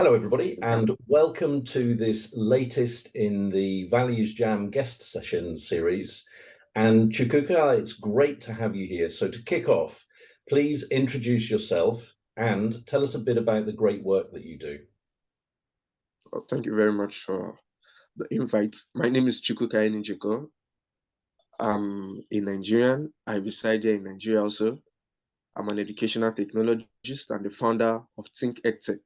Hello, everybody, and welcome to this latest in the ValuesJam guest session series. And Chukwuka, it's great to have you here. So to kick off, please introduce yourself and tell us a bit about the great work that you do. Well, thank you very much for the invite. My name is Chukwuka Enujekor. I'm a Nigerian. I reside here in Nigeria also. I'm an educational technologist and the founder of Edtech,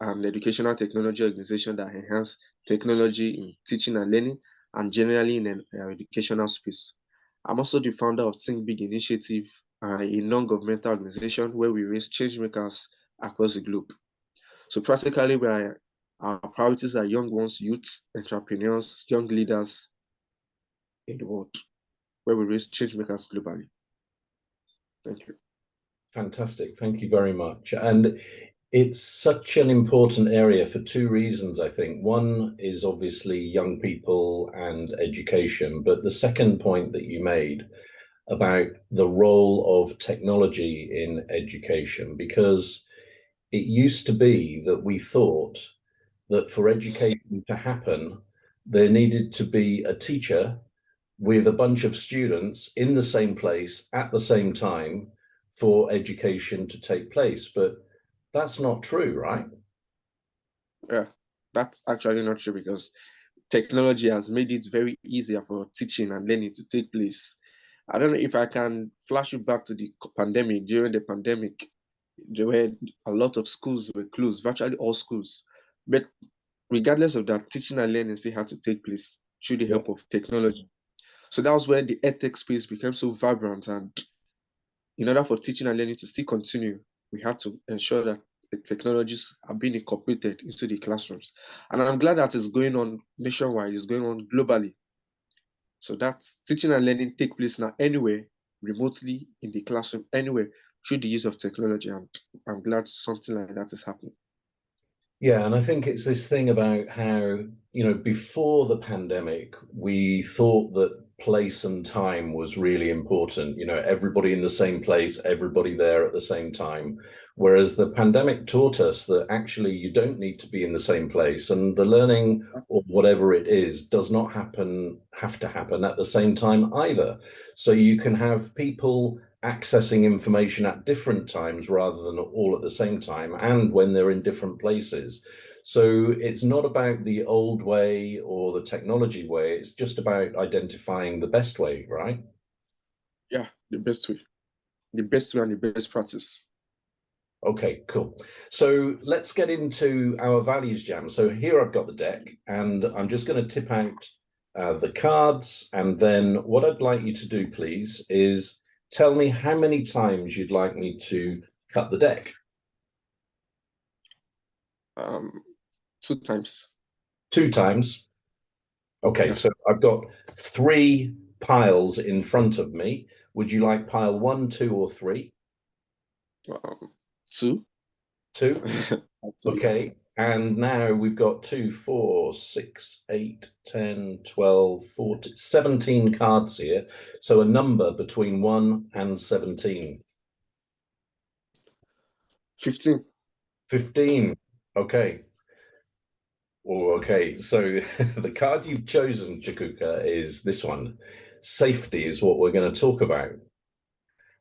an educational technology organization that enhances technology in teaching and learning and generally in an educational space. I'm also the founder of Think Big Initiative, a non-governmental organization where we raise change makers across the globe. So practically, our priorities are young ones, youth, entrepreneurs, young leaders in the world, where we raise change makers globally. Thank you. Fantastic. Thank you very much. And it's such an important area for two reasons, I think. One is obviously young people and education, but the second point that you made about the role of technology in education, because it used to be that we thought that for education to happen, there needed to be a teacher with a bunch of students in the same place at the same time for education to take place. But that's not true, right? Yeah, that's actually not true because technology has made it very easier for teaching and learning to take place. I don't know if I can flash you back to the pandemic. During the pandemic, there were a lot of schools were closed, virtually all schools. But regardless of that, teaching and learning still had to take place through the help of technology. So that was where the Edtech space became so vibrant. And in order for teaching and learning to still continue, we had to ensure that the technologies are being incorporated into the classrooms. And I'm glad that it's going on nationwide, it's going on globally. So that's teaching and learning take place now anywhere, remotely, in the classroom, anywhere, through the use of technology. And I'm glad something like that is happening. Yeah, and I think it's this thing about how, before the pandemic, we thought that place and time was really important, everybody in the same place, everybody there at the same time. Whereas the pandemic taught us that actually you don't need to be in the same place, and the learning or whatever it is does not have to happen at the same time either. So you can have people accessing information at different times rather than all at the same time, and when they're in different places. So it's not about the old way or the technology way, it's just about identifying the best way, right? Yeah, the best way and the best practice. Okay, cool. So let's get into our values jam. So here I've got the deck, and I'm just going to tip out the cards, and then what I'd like you to do, please, is tell me how many times you'd like me to cut the deck. 2 times. 2 times. Okay, Yeah. so I've got 3 piles in front of me. Would you like pile 1, 2, or 3? 2. 2? Okay, and now we've got 2, 4, 6, 8, 10, 12, 14, 17 cards here. So a number between 1 and 17. 15. 15. Okay. Oh, okay. So the card you've chosen, Chukwuka, is this one. Safety is what we're going to talk about.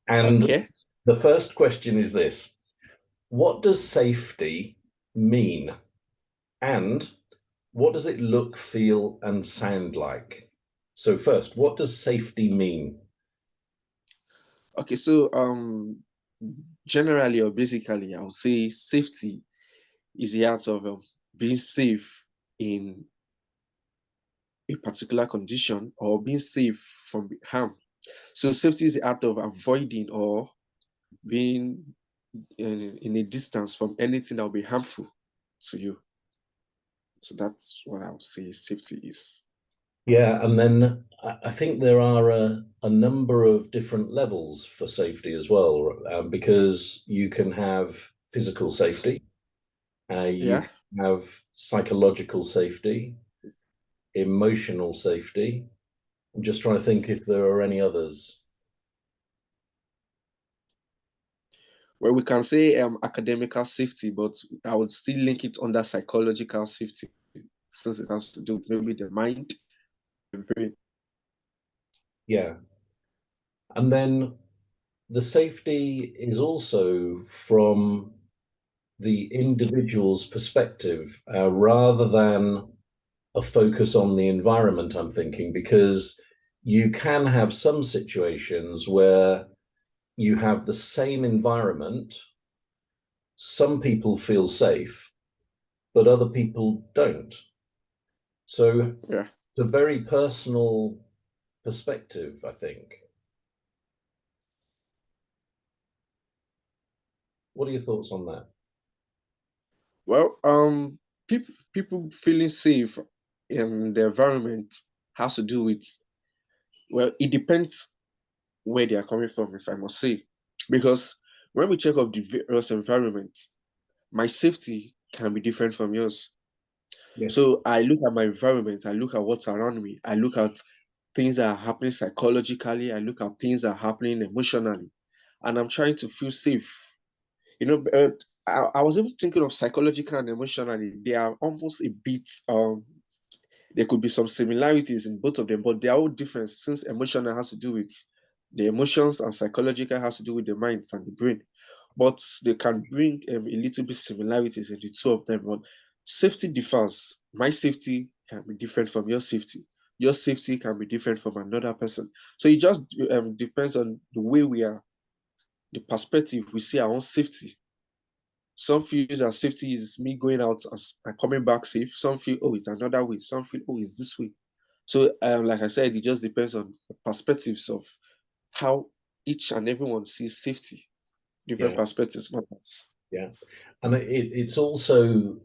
And okay. The first question is this. What does safety mean? And what does it look, feel, and sound like? So first, what does safety mean? Okay, so generally or basically, I would say safety is the art of being safe in a particular condition or being safe from harm. So safety is the art of avoiding or being in a distance from anything that will be harmful to you. So that's what I would say safety is. Yeah, and then I think there are a number of different levels for safety as well, because you can have physical safety, you Yeah. can have psychological safety, emotional safety. I'm just trying to think if there are any others. Well, we can say academical safety, but I would still link it under psychological safety since it has to do with maybe the mind, the brain. Yeah. And then the safety is also from the individual's perspective, rather than a focus on the environment, I'm thinking, because you can have some situations where you have the same environment, some people feel safe, but other people don't. So Yeah. it's a very personal perspective, I think. What are your thoughts on that? Well, people feeling safe in the environment has to do with, well, it depends where they are coming from, if I must say. Because when we check out the various environments, my safety can be different from yours. Yeah, So I look at my environment, I look at what's around me, I look at things that are happening psychologically, I look at things that are happening emotionally, and I'm trying to feel safe. You know, I was even thinking of psychological and emotionally. They are almost a bit there could be some similarities in both of them, but they are all different since emotional has to do with the emotions and psychological has to do with the minds and the brain. But they can bring a little bit similarities in the two of them. But safety differs. My safety can be different from your safety. Your safety can be different from another person. So it just depends on the way we are, the perspective we see our own safety. Some feel that safety is me going out and coming back safe. Some feel, oh, it's another way. Some feel, oh, it's this way. So, like I said, it just depends on perspectives of how each and everyone sees safety. Different yeah, perspectives matters. yeah. And it's also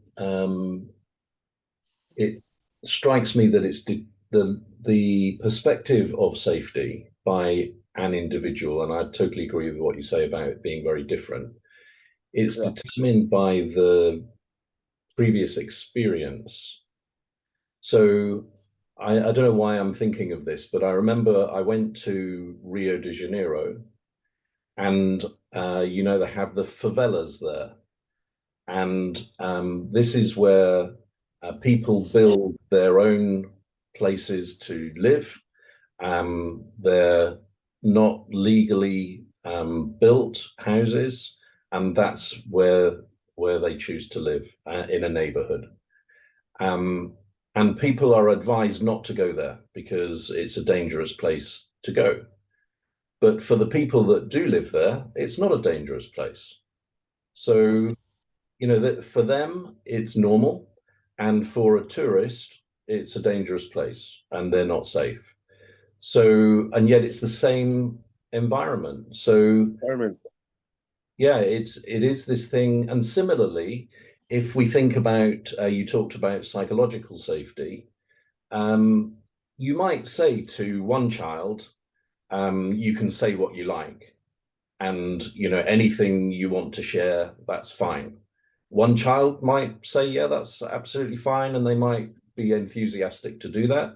it strikes me that it's the perspective of safety by an individual, and I totally agree with what you say about it being very different. It's Yeah, determined by the previous experience. So I don't know why I'm thinking of this, but I remember I went to Rio de Janeiro, and they have the favelas there, and this is where people build their own places to live. They're not legally built houses, and that's where they choose to live in a neighborhood. Um, and people are advised not to go there because it's a dangerous place to go. But for the people that do live there, it's not a dangerous place. So, that for them, it's normal. And for a tourist, it's a dangerous place and they're not safe. So, and yet it's the same environment. So, environment. yeah, it is this thing. And similarly, if we think about, you talked about psychological safety, um, you might say to one child, you can say what you like, and anything you want to share, that's fine. One child might say, yeah, that's absolutely fine, and they might be enthusiastic to do that.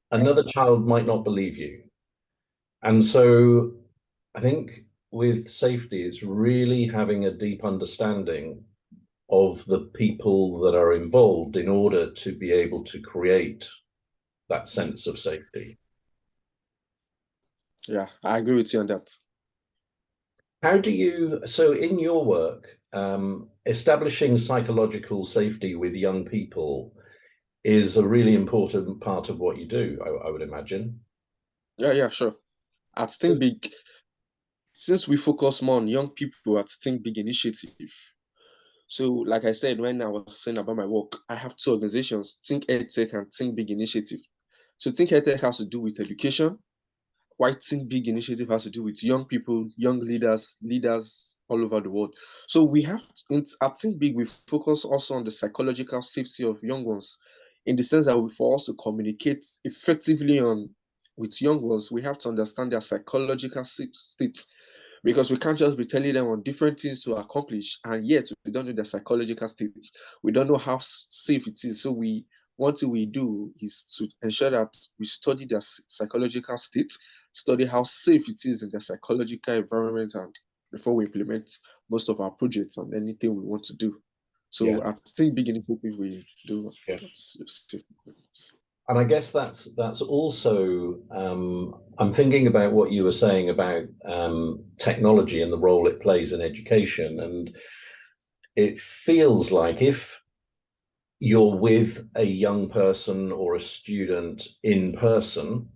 Another child might not believe you. And so I think with safety, it's really having a deep understanding of the people that are involved in order to be able to create that sense of safety. Yeah, I agree with you on that. How do you, so in your work, establishing psychological safety with young people is a really important part of what you do, I would imagine. Yeah, yeah, sure. At Think Big, since we focus more on young people at Think Big Initiative. So, like I said, when I was saying about my work, I have two organizations, Think Edtech and Think Big Initiative. So, Think Edtech has to do with education, while Think Big Initiative has to do with young people, young leaders, leaders all over the world. So, we have, at Think Big, we focus also on the psychological safety of young ones, in the sense that for us to communicate effectively with young ones, we have to understand their psychological state because we can't just be telling them on different things to accomplish, and yet we don't know their psychological states. We don't know how safe it is. So one thing we do is to ensure that we study their psychological state, study how safe it is in their psychological environment, and before we implement most of our projects and anything we want to do. So Yeah. I think big initiative we do. Yeah. That's And I guess that's also I'm thinking about what you were saying about technology and the role it plays in education, and it feels like if you're with a young person or a student in person,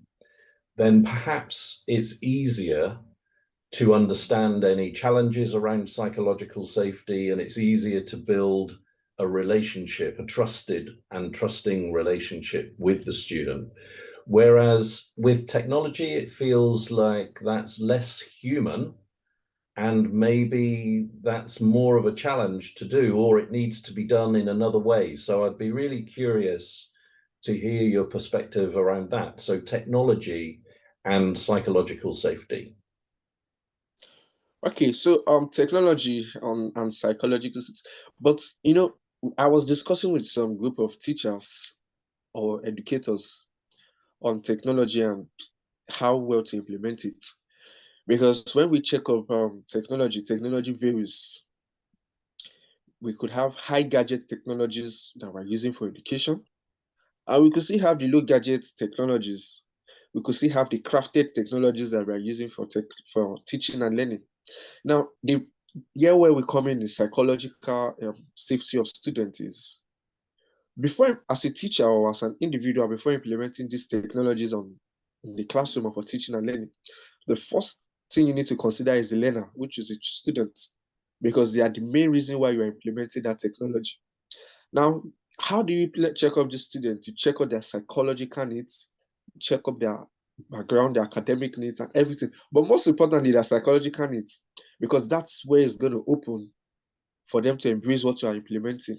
then perhaps it's easier to understand any challenges around psychological safety, and it's easier to build a relationship, a trusted and trusting relationship with the student. Whereas with technology, it feels like that's less human, and maybe that's more of a challenge to do, or it needs to be done in another way. So I'd be really curious to hear your perspective around that. So technology and psychological safety. okay. So technology and psychological, but I was discussing with some group of teachers or educators on technology and how well to implement it. Because when we check up technology varies. We could have high gadget technologies that we're using for education, and we could still have the low gadget technologies. We could still have the crafted technologies that we're using for teaching and learning. Now, the where we come in is psychological safety of students is before, as a teacher or as an individual, before implementing these technologies in the classroom or for teaching and learning, the first thing you need to consider is the learner, which is the student, because they are the main reason why you are implementing that technology. Now, how do you check up the student? You check up their psychological needs, check up their background, their academic needs, and everything. But most importantly, their psychological needs, because that's where it's going to open for them to embrace what you are implementing.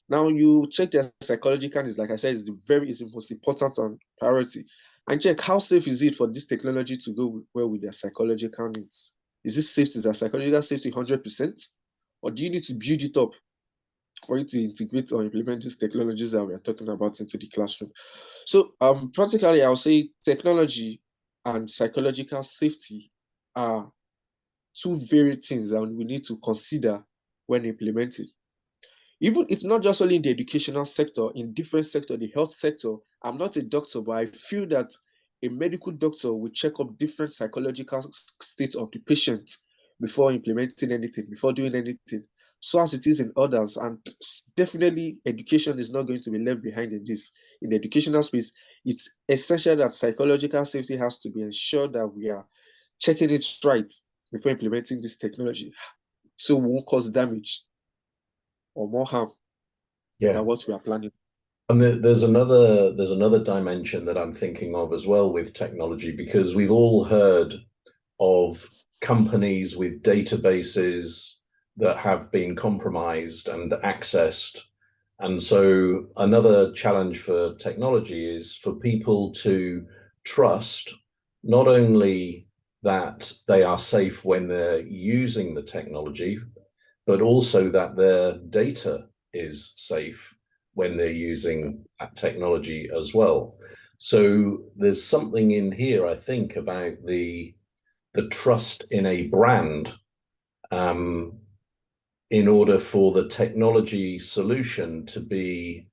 Now you check their psychological needs, like I said, is the most important priority. And check how safe is it for this technology to go well with their psychological needs. Is this safe to their psychological safety 100%? Or do you need to build it up for you to integrate or implement these technologies that we are talking about into the classroom? So practically, I'll say technology and psychological safety are two very things that we need to consider when implementing. Even it's not just only in the educational sector, in different sector, the health sector. I'm not a doctor, but I feel that a medical doctor will check up different psychological states of the patient before implementing anything, before doing anything, so as it is in others. And definitely education is not going to be left behind in this. In the educational space, it's essential that psychological safety has to be ensured that we are checking it right before implementing this technology, so we won't cause damage or more harm Yeah. than what we are planning. And there's another dimension that I'm thinking of as well with technology, because we've all heard of companies with databases that have been compromised and accessed. And so another challenge for technology is for people to trust not only that they are safe when they're using the technology, but also that their data is safe when they're using that technology as well. So there's something in here, I think, about the trust in a brand, um, in order for the technology solution to be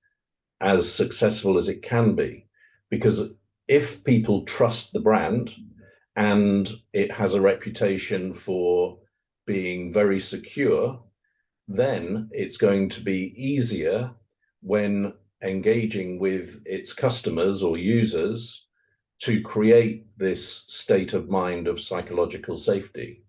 as successful as it can be. Because if people trust the brand and it has a reputation for being very secure, then it's going to be easier when engaging with its customers or users to create this state of mind of psychological safety.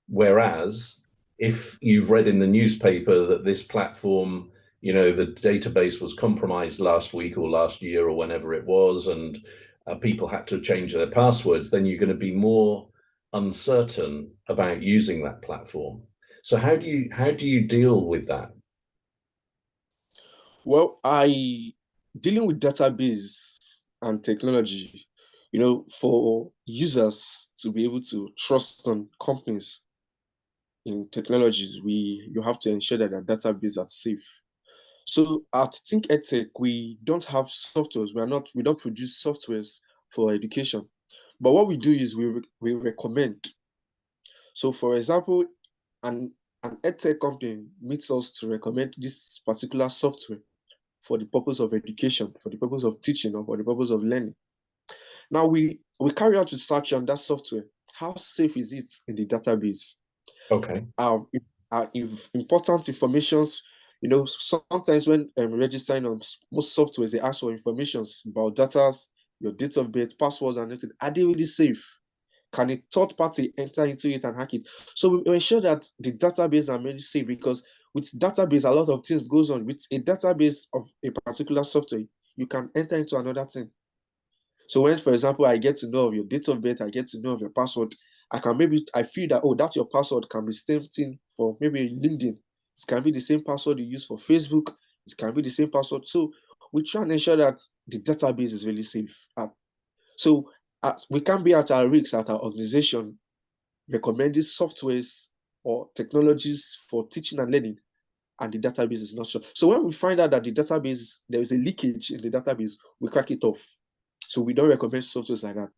Whereas if you've read in the newspaper that this platform, the database was compromised last week or last year or whenever it was, and people had to change their passwords, then you're going to be more uncertain about using that platform. So how do you deal with that? Well, I dealing with database and technology, for users to be able to trust on companies in technologies, you have to ensure that their database are safe. So at Think Edtech, we don't have softwares. We don't produce softwares for education. But what we do is we recommend. So for example, an Edtech company meets us to recommend this particular software for the purpose of education, for the purpose of teaching, or for the purpose of learning. Now we carry out research on that software. How safe is it in the database? Okay. Important informations. Sometimes when registering on most softwares, they ask for information about data, your date of birth, passwords, and everything. Are they really safe? Can a third party enter into it and hack it? So we ensure that the database are really safe, because with database, a lot of things goes on. With a database of a particular software, you can enter into another thing. So when, for example, I get to know of your date of birth, I get to know of your password, I feel that, oh, that's your password can be same thing for maybe LinkedIn. It can be the same password you use for Facebook. It can be the same password. So we try and ensure that the database is really safe. So we can be at our risks at our organization recommending softwares or technologies for teaching and learning, and the database is not sure. So when we find out that the database, there is a leakage in the database, we crack it off. So we don't recommend softwares like that.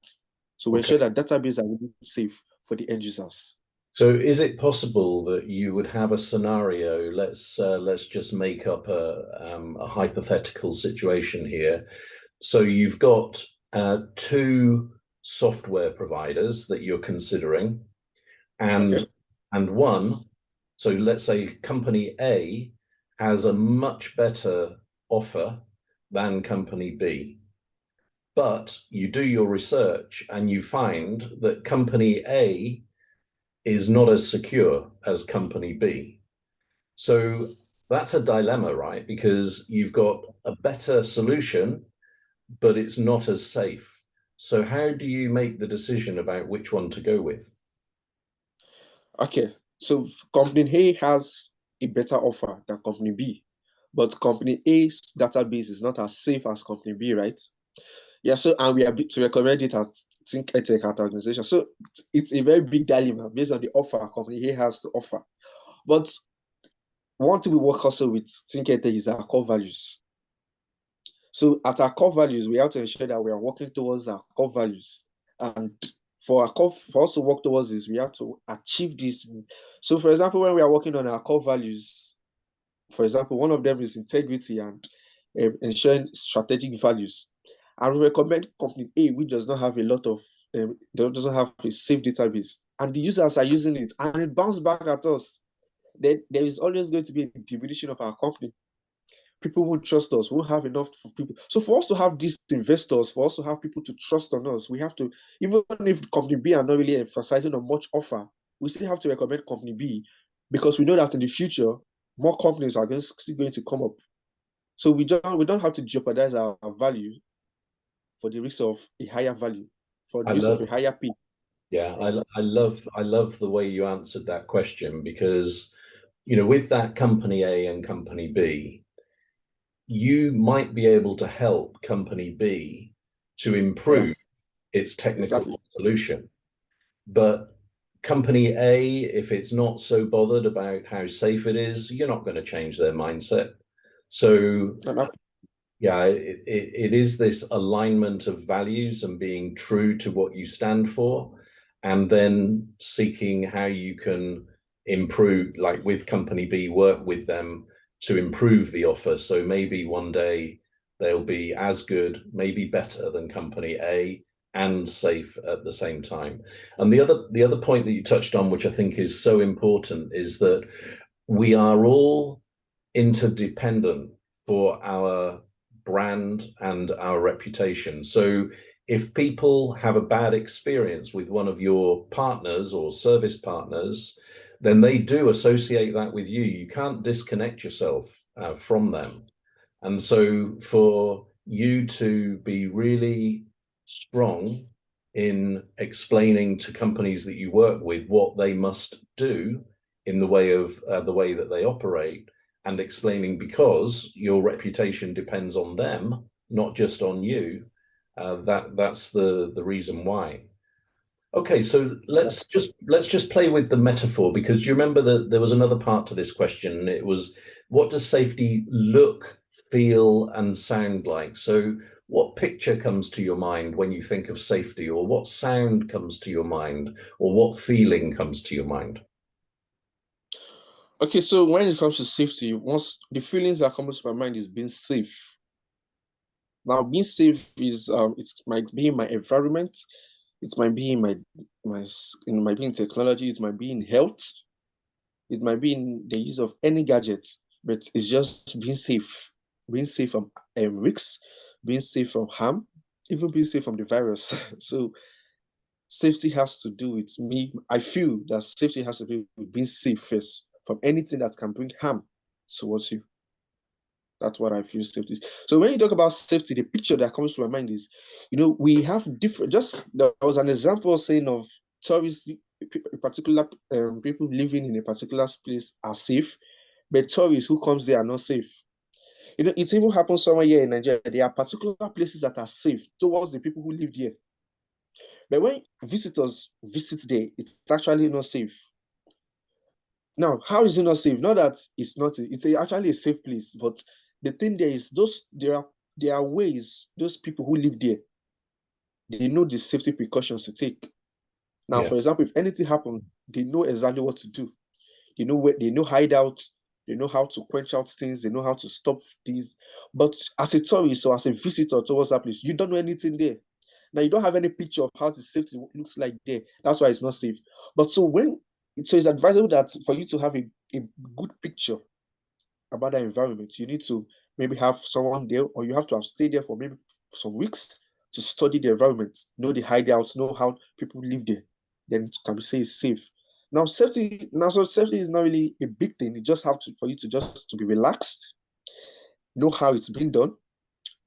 So we ensure that database are really safe for the end users. So is it possible that you would have a scenario, let's just make up a hypothetical situation here. So you've got two software providers that you're considering, and one, so let's say company A has a much better offer than company B. But you do your research and you find that company A is not as secure as company B. So that's a dilemma, right? Because you've got a better solution, but it's not as safe. So how do you make the decision about which one to go with? Okay, so company A has a better offer than company B, but company A's database is not as safe as company B, right? Yeah, so and we are to recommend it as Think Edtech at organization. So it's a very big dilemma based on the offer company A has to offer. But one thing we work also with Think Edtech is our core values. So at our core values, we have to ensure that we are working towards our core values. And for us to work towards this, we have to achieve these things. So for example, when we are working on our core values, for example, one of them is integrity and ensuring strategic values. I would recommend company A, which does not have a lot of, doesn't have a safe database, and the users are using it, and it bounces back at us. Then there is always going to be a diminution of our company. People won't trust us, won't have enough for people. So for us to have these investors, for us to have people to trust on us, we have to, even if company B are not really emphasizing on much offer, we still have to recommend company B, because we know that in the future, more companies are still going to come up. So we don't have to jeopardize our value for the risk of a higher value, for the risk of a higher P. Yeah, I love the way you answered that question, because with that company A and company B, you might be able to help company B to improve its technical solution. But company A, if it's not so bothered about how safe it is, you're not going to change their mindset. So yeah, it is this alignment of values and being true to what you stand for, and then seeking how you can improve, like with company B, work with them to improve the offer. So maybe one day they'll be as good, maybe better than company A, and safe at the same time. And the other point that you touched on, which I think is so important, is that we are all interdependent for our brand and our reputation. So if people have a bad experience with one of your partners or service partners, then they do associate that with you. You can't disconnect yourself from them. And so for you to be really strong in explaining to companies that you work with what they must do in the way of the way that they operate, and explaining because your reputation depends on them, not just on you, that's the reason why. Okay, so let's just play with the metaphor, because you remember that there was another part to this question, and it was, what does safety look, feel, and sound like? So what picture comes to your mind when you think of safety, or what sound comes to your mind, or what feeling comes to your mind? Okay, so when it comes to safety, once the feelings that come to my mind is being safe. Now, being safe is it might be in my environment, it might be in it might be in technology, it might be in health, it might be in the use of any gadget, but it's just being safe from risks, being safe from harm, even being safe from the virus. So safety has to do with me. I feel that safety has to do with being safe first from anything that can bring harm towards you. That's what I feel safety is. So when you talk about safety, the picture that comes to my mind is, we have different, just there was an example saying of tourists, particular people living in a particular place are safe, but tourists who comes there are not safe. It even happens somewhere here in Nigeria. There are particular places that are safe towards the people who live there. But when visitors visit there, it's actually not safe. Now, how is it not safe? Not that it's not, actually a safe place, but the thing there is there are ways those people who live there, they know the safety precautions to take. Now, Yeah. for example, if anything happens, they know exactly what to do. They know hideouts, they know how to quench out things, they know how to stop these. But as a tourist or as a visitor towards that place, you don't know anything there. Now you don't have any picture of how the safety looks like there. That's why it's not safe. But so it's advisable that for you to have a good picture about that environment, you need to maybe have someone there, or you have to have stayed there for maybe some weeks to study the environment, know the hideouts, know how people live there. Then it can be say it's safe. So safety is not really a big thing. You just have to for you to just to be relaxed, know how it's being done,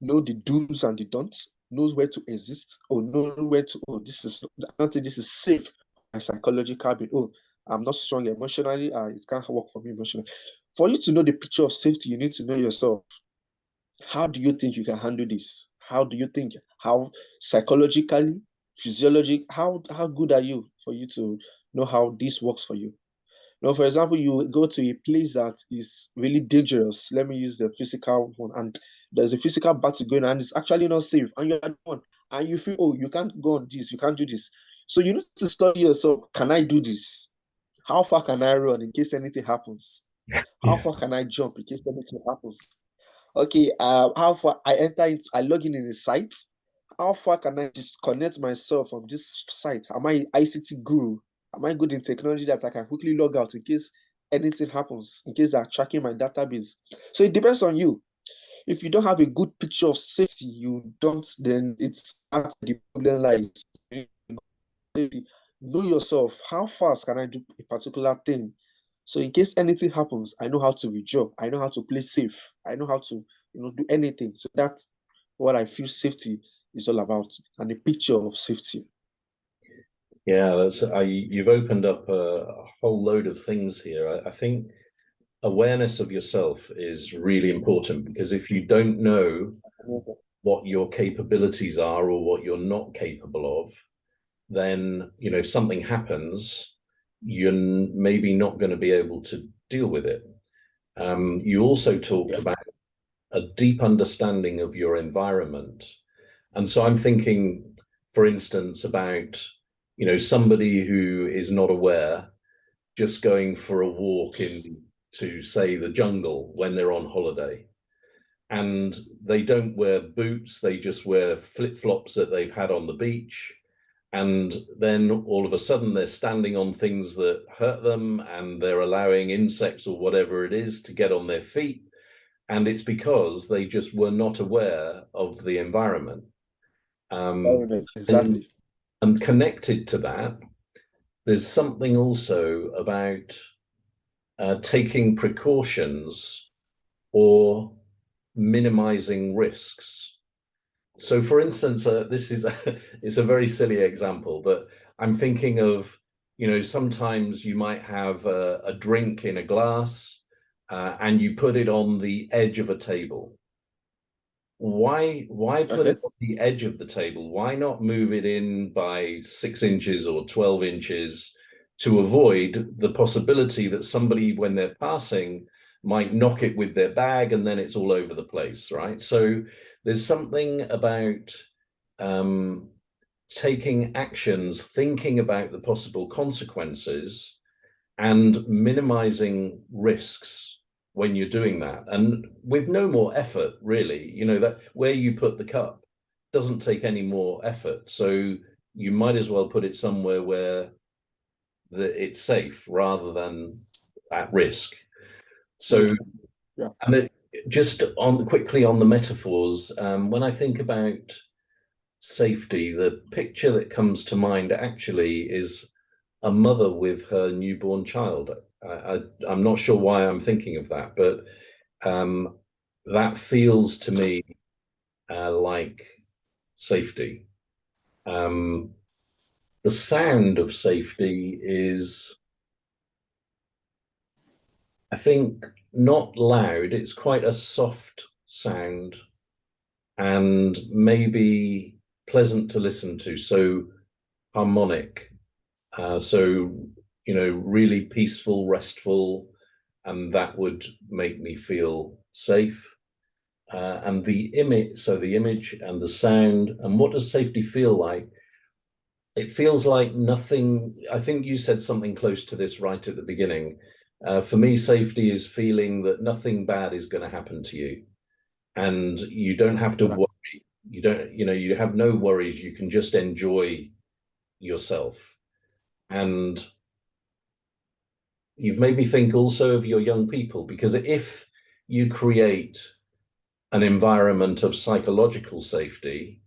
know the do's and the don'ts, knows where to exist, or know where to, oh, this is not this is safe. My psychological being, oh, I'm not strong emotionally, it can't work for me emotionally. For you to know the picture of safety, you need to know yourself. How do you think you can handle this? How do you think, how psychologically, physiologically, how good are you for you to know how this works for you? Now, for example, you go to a place that is really dangerous. Let me use the physical one, and there's a physical battle going on, and it's actually not safe, and you're the one, and you feel, oh, you can't go on this, you can't do this. So you need to study yourself. Can I do this? How far can I run in case anything happens? How Yeah. far can I jump in case anything happens? Okay, how far I log in a site. How far can I disconnect myself from this site? Am I ICT guru? Am I good in technology that I can quickly log out in case anything happens, in case they're tracking my database? So it depends on you. If you don't have a good picture of safety, you don't, then it's at the problem lies. Know yourself. How fast can I do a particular thing? So in case anything happens, I know how to withdraw. I know how to play safe. I know how to, do anything. So that's what I feel safety is all about, and a picture of safety. Yeah, you've opened up a whole load of things here. I think awareness of yourself is really important, because if you don't know what your capabilities are or what you're not capable of, then, if something happens, you're maybe not going to be able to deal with it. You also talked Yeah. about a deep understanding of your environment. And so I'm thinking, for instance, about, somebody who is not aware, just going for a walk into, say, the jungle when they're on holiday. And they don't wear boots, they just wear flip-flops that they've had on the beach. And then all of a sudden they're standing on things that hurt them, and they're allowing insects or whatever it is to get on their feet. And it's because they just were not aware of the environment. And, Exactly. and connected to that, there's something also about taking precautions or minimizing risks. So, for instance, this is it's a very silly example, but I'm thinking of, sometimes you might have a drink in a glass, and you put it on the edge of a table. Why put Okay. it on the edge of the table? Why not move it in by 6 inches or 12 inches to avoid the possibility that somebody, when they're passing, might knock it with their bag and then it's all over the place, right? So there's something about taking actions, thinking about the possible consequences and minimizing risks when you're doing that, and with no more effort really. That where you put the cup doesn't take any more effort, so you might as well put it somewhere where it's safe rather than at risk. So yeah. and just quickly on the metaphors, when I think about safety, the picture that comes to mind actually is a mother with her newborn child. I'm not sure why I'm thinking of that, but that feels to me like safety. The sound of safety is, I think, not loud. It's quite a soft sound and maybe pleasant to listen to. So harmonic. So, really peaceful, restful, and that would make me feel safe. And the image and the sound, and what does safety feel like? It feels like nothing. I think you said something close to this right at the beginning. For me, safety is feeling that nothing bad is going to happen to you, and you don't have to worry. You don't, you have no worries. You can just enjoy yourself. And you've made me think also of your young people, because if you create an environment of psychological safety,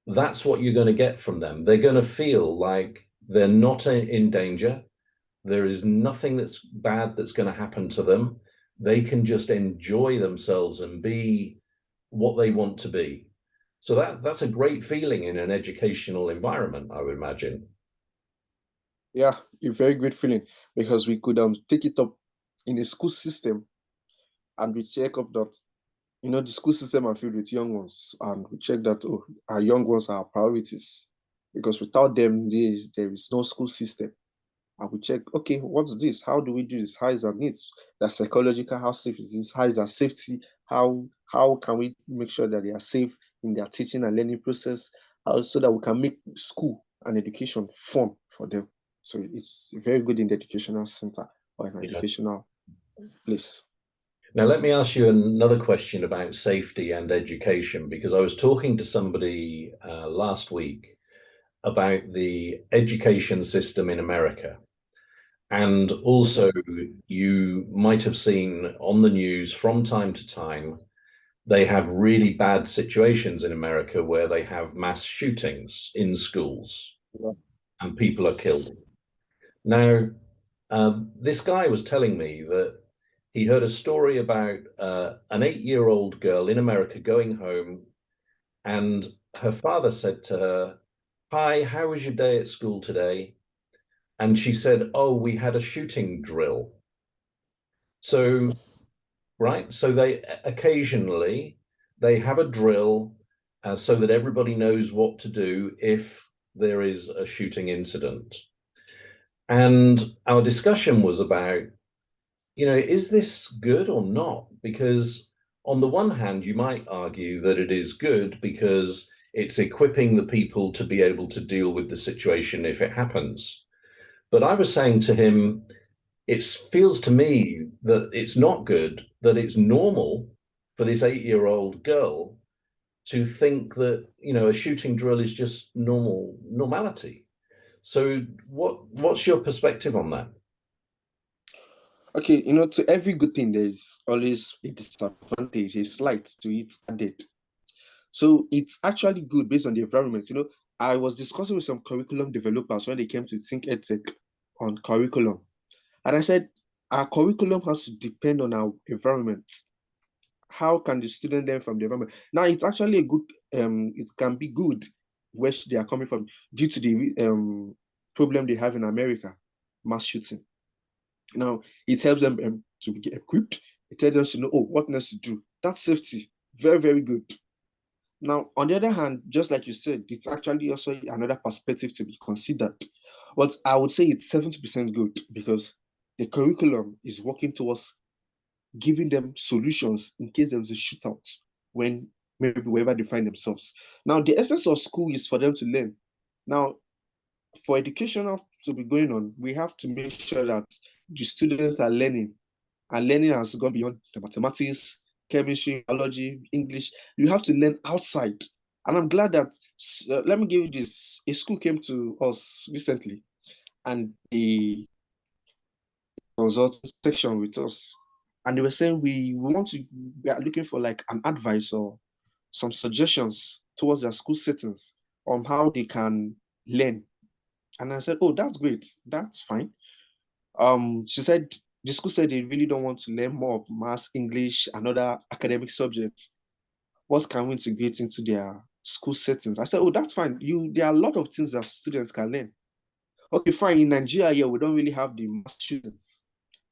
that's what you're going to get from them. They're going to feel like they're not in danger. There is nothing that's bad that's going to happen to them. They can just enjoy themselves and be what they want to be. So that's a great feeling in an educational environment, I would imagine. Yeah, a very great feeling, because we could take it up in a school system, and we check up that the school system are filled with young ones, and we check that our young ones are our priorities, because without them there is no school system. And we check, okay, what's this? How do we do this? How is our needs? The psychological, how safe is this? How is our safety? How can we make sure that they are safe in their teaching and learning process? So that we can make school and education fun for them. So it's very good in the educational center or an educational place. Now, let me ask you another question about safety and education, because I was talking to somebody last week about the education system in America. And also, you might have seen on the news from time to time, they have really bad situations in America where they have mass shootings in schools and people are killed. Now, this guy was telling me that he heard a story about an 8-year-old girl in America going home, and her father said to her, "Hi, how was your day at school today?" And she said, "Oh, we had a shooting drill." So, right, so they occasionally they have a drill so that everybody knows what to do if there is a shooting incident. And our discussion was about, is this good or not? Because on the one hand, you might argue that it is good because it's equipping the people to be able to deal with the situation if it happens. But I was saying to him, it feels to me that it's not good, that it's normal for this 8-year-old girl to think that, a shooting drill is just normality. So what's your perspective on that? Okay, to every good thing, there's always a disadvantage, a slight to it added. So it's actually good based on the environment. I was discussing with some curriculum developers when they came to think Edtech on curriculum. And I said, our curriculum has to depend on our environment. How can the student learn from the environment? Now, it's actually a good, it can be good where they are coming from due to the problem they have in America, mass shooting. Now, it helps them to get equipped. It tells them to know, what needs to do. That's safety. Very, very good. Now, on the other hand, just like you said, it's actually also another perspective to be considered. But I would say it's 70% good, because the curriculum is working towards giving them solutions in case there was a shootout when maybe wherever they find themselves. Now, the essence of school is for them to learn. Now, for education to be going on, we have to make sure that the students are learning, and learning has gone beyond the mathematics, chemistry, biology, English. You have to learn outside. And I'm glad that, let me give you this, a school came to us recently and the consulting section with us. And they were saying we are looking for like an advice or some suggestions towards their school settings on how they can learn. And I said, oh, that's great. That's fine. She said the school said they really don't want to learn more of maths, English, and other academic subjects. What can we integrate into their school settings? I said, oh, that's fine. There are a lot of things that students can learn. Okay, fine. In Nigeria, yeah, we don't really have the mass shootings.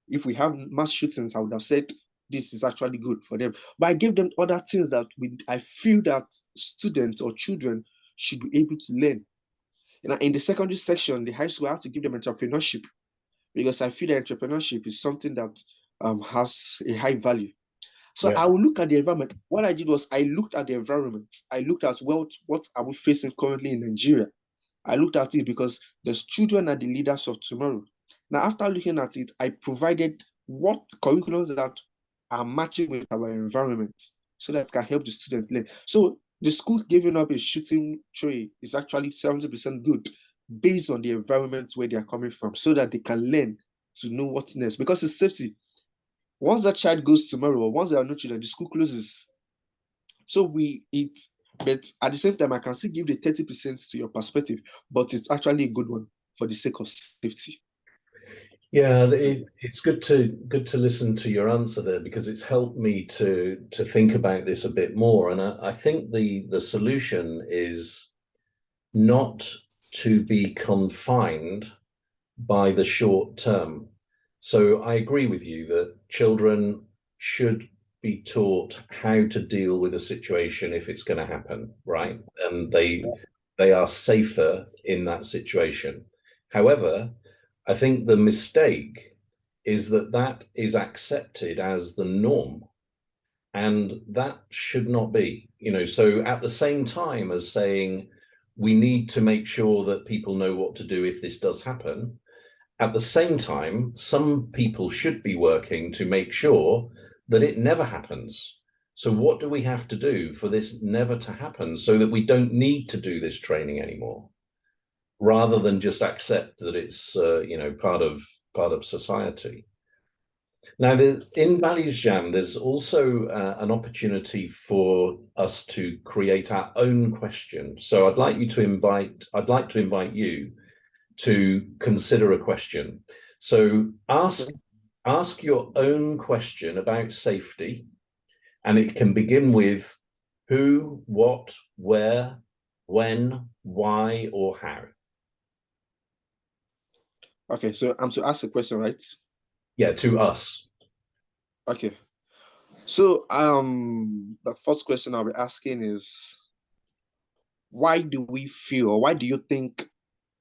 If we have mass shootings, I would have said this is actually good for them. But I gave them other things that I feel that students or children should be able to learn. In the secondary section, the high school, I have to give them entrepreneurship, because I feel that entrepreneurship is something that has a high value. So Yeah. I will look at the environment. What I did was I looked at the environment. I looked at what are we facing currently in Nigeria. I looked at it because there's children are the leaders of tomorrow. Now, after looking at it, I provided what curriculums that are matching with our environment so that it can help the student learn. So the school giving up a shooting tray is actually 70% good based on the environment where they are coming from, so that they can learn to know what's next, because it's safety. Once that child goes tomorrow, once there are no children, the school closes. So but at the same time, I can still give the 30% to your perspective, but it's actually a good one for the sake of safety. Yeah, it's good to listen to your answer there, because it's helped me to think about this a bit more. And I think the solution is not to be confined by the short term. So I agree with you that children should be taught how to deal with a situation if it's going to happen, right? And they are safer in that situation. However, I think the mistake is that that is accepted as the norm, and that should not be. So at the same time as saying we need to make sure that people know what to do if this does happen, at the same time, some people should be working to make sure that it never happens. So what do we have to do for this never to happen, so that we don't need to do this training anymore, rather than just accept that it's part of society? Now, in ValuesJam, there's also an opportunity for us to create our own question. So I'd like to invite you to consider a question. So ask your own question about safety, and it can begin with who, what, where, when, why, or how. Okay, so I'm to ask a question, right? Yeah, to us. Okay. So the first question I'll be asking is, why do we feel, or why do you think,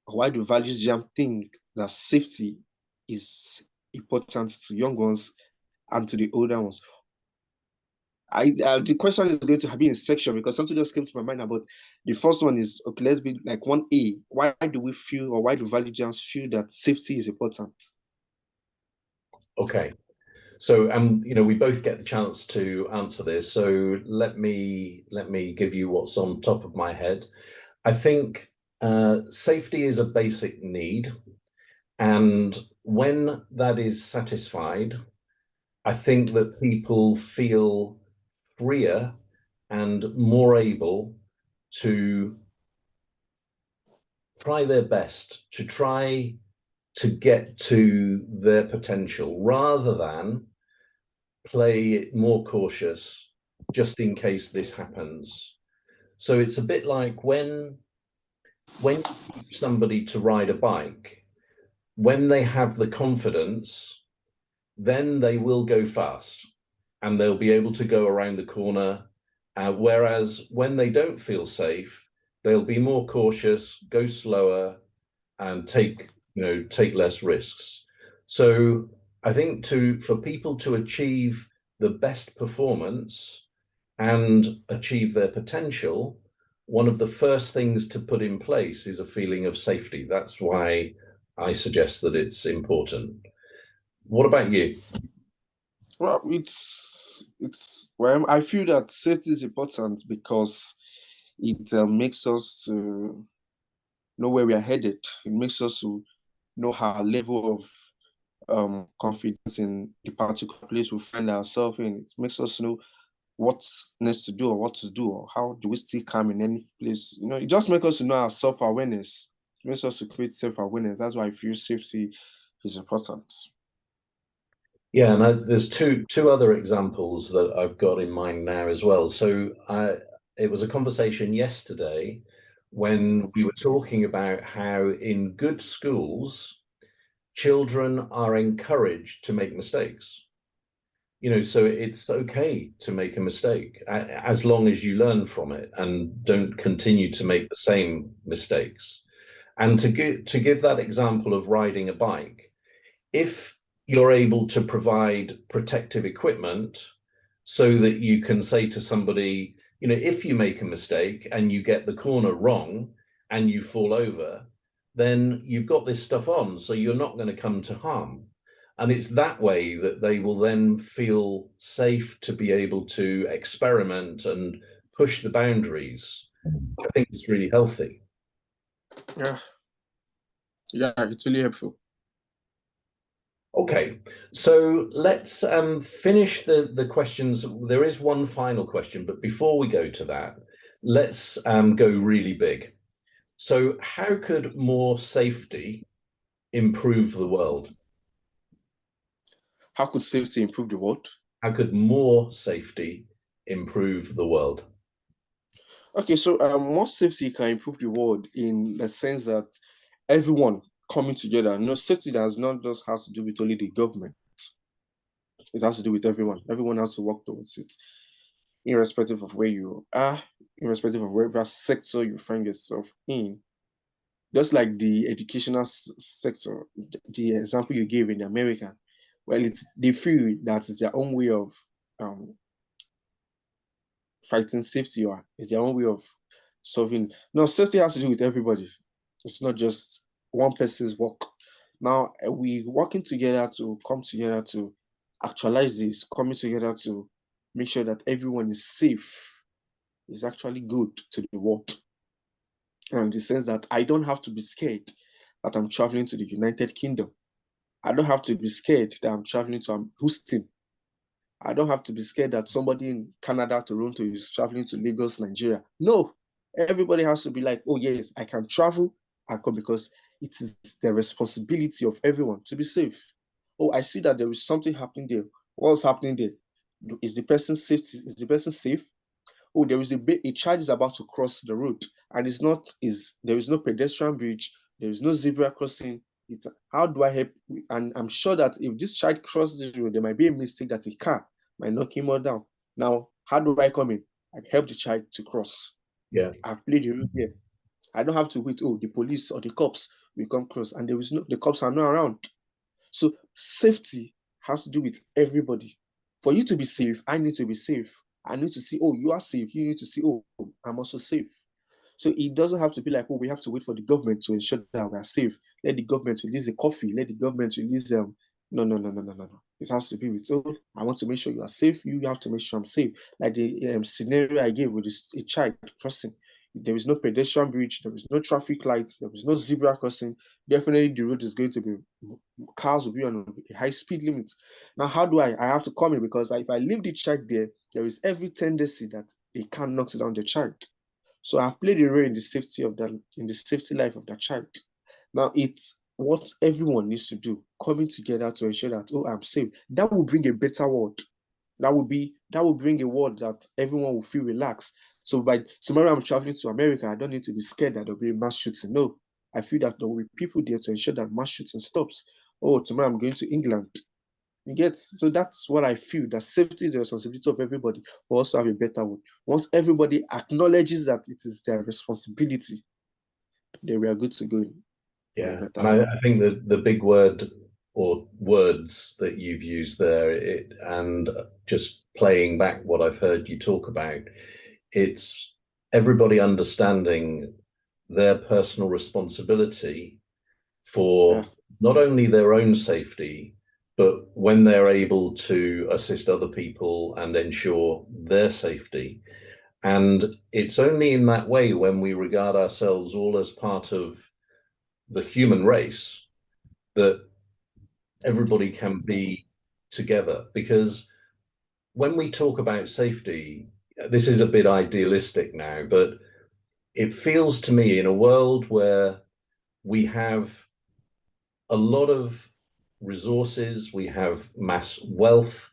or why do ValuesJam think that safety is important to young ones and to the older ones? The question is going to be in section, because something just came to my mind about the first one is, okay, let's be like 1A. Why do we feel, or why do ValuesJams feel that safety is important? Okay. So, we both get the chance to answer this. So let me give you what's on top of my head. I think safety is a basic need, and when that is satisfied, I think that people feel freer and more able to try their best, to try to get to their potential, rather than play it more cautious just in case this happens. So it's a bit like when you teach somebody to ride a bike, when they have the confidence, then they will go fast and they'll be able to go around the corner. Whereas when they don't feel safe, they'll be more cautious, go slower, and take less risks. So I think for people to achieve the best performance and achieve their potential, one of the first things to put in place is a feeling of safety. That's why I suggest that it's important. What about you? Well, well, I feel that safety is important because it makes us know where we are headed. It makes us to know our level of confidence in the particular place we find ourselves in. It makes us know what needs to do or what to do, or how do we stay calm in any place. It just makes us to know our self-awareness. It makes us to create self-awareness. That's why I feel safety is important. Yeah, and there's two other examples that I've got in mind now as well. So it was a conversation yesterday when we were talking about how in good schools, children are encouraged to make mistakes. So it's okay to make a mistake as long as you learn from it and don't continue to make the same mistakes. And to give that example of riding a bike, if you're able to provide protective equipment so that you can say to somebody, if you make a mistake and you get the corner wrong and you fall over, then you've got this stuff on, so you're not going to come to harm. And it's that way that they will then feel safe to be able to experiment and push the boundaries. I think it's really healthy. Yeah. Yeah, it's really helpful. Okay, so let's finish the questions. There is one final question, but before we go to that, let's go really big. So how could more safety improve the world? How could safety improve the world? How could more safety improve the world? Okay, so more safety can improve the world in the sense that everyone coming together. No, safety does not just have to do with only the government. It has to do with everyone. Everyone has to work towards it, irrespective of where you are, irrespective of whatever sector you find yourself in. Just like the educational sector, the example you gave in the American, well, they feel that it's their own way of um, fighting safety, or it's their own way of solving. No, safety has to do with everybody. It's not just one person's work. Now we working together to come together to actualize this, coming together to make sure that everyone is safe is actually good to the world. In the sense that I don't have to be scared that I'm traveling to the United Kingdom. I don't have to be scared that I'm traveling to Houston. I don't have to be scared that somebody in Canada, Toronto is traveling to Lagos, Nigeria. No, everybody has to be like, oh yes, I can travel and come, because it is the responsibility of everyone to be safe. Oh, I see that there is something happening there. What's happening there? Is the person safe? Is the person safe? Oh, there is a child is about to cross the road, and there is no pedestrian bridge, there is no zebra crossing. It's how do I help? And I'm sure that if this child crosses the road, there might be a mistake that a car might knock him down. Now, how do I come in? I help the child to cross. Yeah. I've played the role here. I don't have to wait. Oh, the police or the cops will come close, and the cops are not around. So safety has to do with everybody. For you to be safe, I need to be safe. I need to see, oh, you are safe. You need to see, oh, I'm also safe. So it doesn't have to be like, oh, we have to wait for the government to ensure that we are safe. Let the government release the coffee. Let the government release them. No, no, no, no, no, no, no. It has to be with, oh, I want to make sure you are safe. You have to make sure I'm safe. Like the scenario I gave with a child crossing. There is no pedestrian bridge. There is no traffic lights. There is no zebra crossing. Definitely the road is going to be, cars will be on a high speed limit. Now, how do I have to come in? Because if I leave the child there, there is every tendency that they can knock down the child. So I've played a role in the safety of that, in the safety life of that child. Now it's what everyone needs to do, coming together to ensure that, oh, I'm safe. That will bring a better world. That will bring a world that everyone will feel relaxed. So by tomorrow I'm traveling to America, I don't need to be scared that there'll be a mass shooting. No, I feel that there will be people there to ensure that mass shooting stops. Oh, tomorrow I'm going to England. You get, so that's what I feel, that safety is the responsibility of everybody for us to have a better world. Once everybody acknowledges that it is their responsibility, then we are good to go. Yeah, and I think the big word or words that you've used there, and just playing back what I've heard you talk about, it's everybody understanding their personal responsibility for not only their own safety, but when they're able to assist other people and ensure their safety. And it's only in that way, when we regard ourselves all as part of the human race, that everybody can be together. Because when we talk about safety, this is a bit idealistic now, but it feels to me, in a world where we have a lot of resources, we have mass wealth,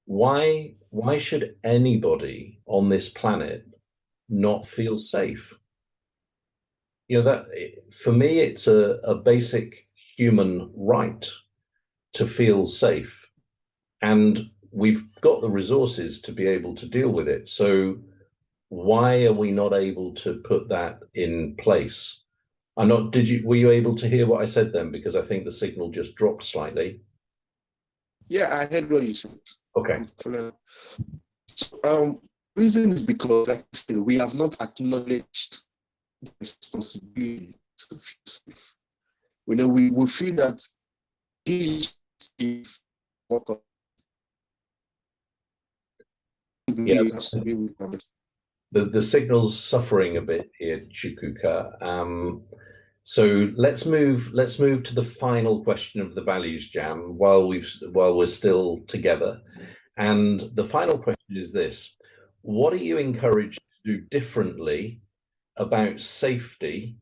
why should anybody on this planet not feel safe? That, for me, it's a basic human right to feel safe, and we've got the resources to be able to deal with it. So why are we not able to put that in place? Were you able to hear what I said then? Because I think the signal just dropped slightly. Yeah, I heard what you said. Okay. Reason is because, like I said, we have not acknowledged the responsibility to feel safe. We feel that this is yeah, the signal's suffering a bit here, Chukwuka. So let's move to the final question of the Values Jam while we're still together. And the final question is this: what are you encouraged to do differently about safety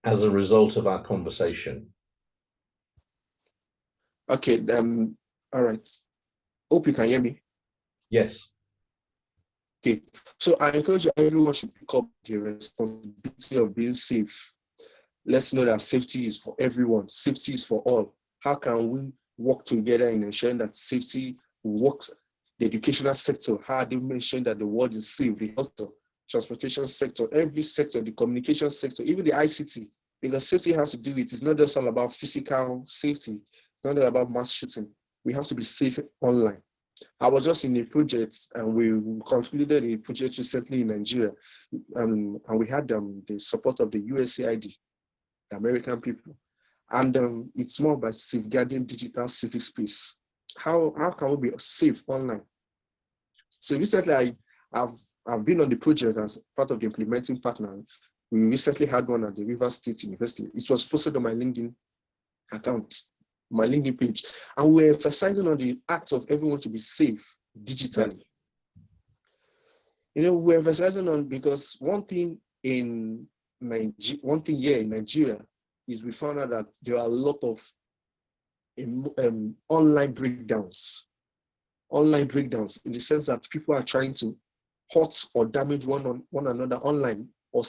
as a result of our conversation? Okay, all right. Hope you can hear me. Yes. Okay, so I encourage everyone should pick up the responsibility of being safe. Let's know that safety is for everyone. Safety is for all. How can we work together in ensuring that safety works? The educational sector, how they mention that the world is safe, the health, transportation sector, every sector, the communication sector, even the ICT, because safety has to do with, it's not just all about physical safety, it's not all about mass shooting. We have to be safe online. I was just in a project, and we concluded a project recently in Nigeria, and we had the support of the USAID, the American people, and it's more about safeguarding digital civic space. How can we be safe online? So recently, I've been on the project as part of the implementing partner. We recently had one at the Rivers State University. It was posted on my LinkedIn account, my LinkedIn page, and we're emphasizing on the act of everyone to be safe digitally. We're emphasizing on, because one thing here in Nigeria is we found out that there are a lot of online breakdowns in the sense that people are trying to hurt or damage one another online, or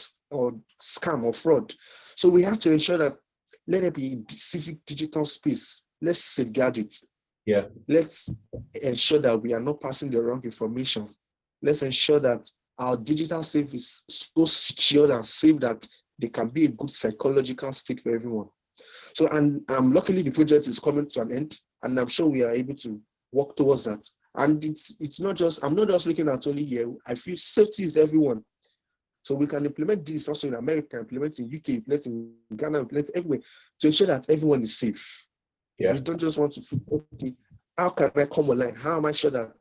scam or fraud. So we have to ensure that let it be a civic digital space. Let's safeguard it. Yeah. Let's ensure that we are not passing the wrong information. Let's ensure that our digital safe is so secure and safe that they can be a good psychological state for everyone. So, and luckily the project is coming to an end, and I'm sure we are able to work towards that. And it's not just, I'm not just looking at only here. I feel safety is everyone. So we can implement this also in America, implement in UK, implement in Ghana, implement everywhere, to ensure that everyone is safe. Yeah. We don't just want to feel, okay, how can I come online? How am I sure that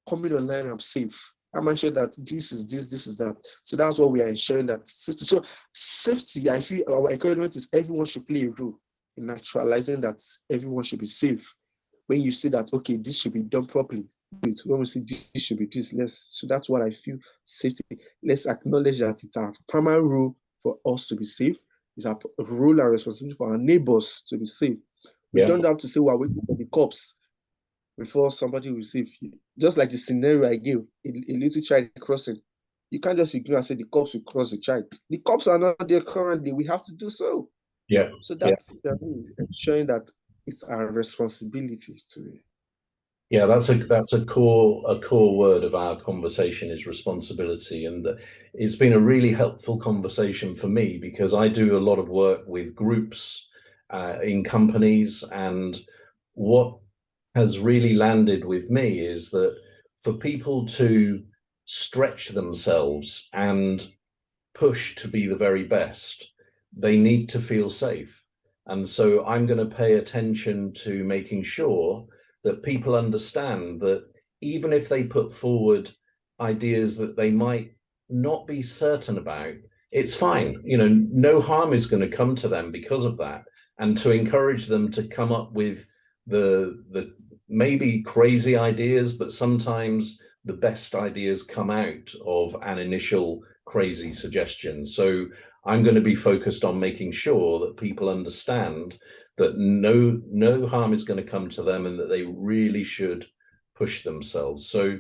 coming online I'm safe? How am I sure that this is that? So that's what we are ensuring, that safety. So safety, I feel our encouragement is everyone should play a role in naturalizing that everyone should be safe. When you say that, okay, this should be done properly. When we say this should be this, so that's what I feel safety. Let's acknowledge that it's our primary role for us to be safe. It's our role and responsibility for our neighbors to be safe. We don't have to say we're waiting for the cops before somebody will save you. Just like the scenario I gave, a little child crossing. You can't just ignore and say the cops will cross the child. The cops are not there currently. We have to do so. Yeah. So that's showing that it's our responsibility to. Yeah, that's a core word of our conversation is responsibility, and it's been a really helpful conversation for me, because I do a lot of work with groups in companies, and what has really landed with me is that for people to stretch themselves and push to be the very best, they need to feel safe. And so I'm going to pay attention to making sure that people understand that even if they put forward ideas that they might not be certain about, it's fine. You know, no harm is going to come to them because of that. And to encourage them to come up with the maybe crazy ideas, but sometimes the best ideas come out of an initial crazy suggestion. So I'm going to be focused on making sure that people understand that no harm is going to come to them and that they really should push themselves. So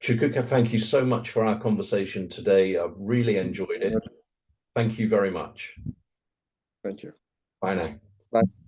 Chukwuka, thank you so much for our conversation today. I've really enjoyed it. Thank you very much. Thank you. Bye now. Bye.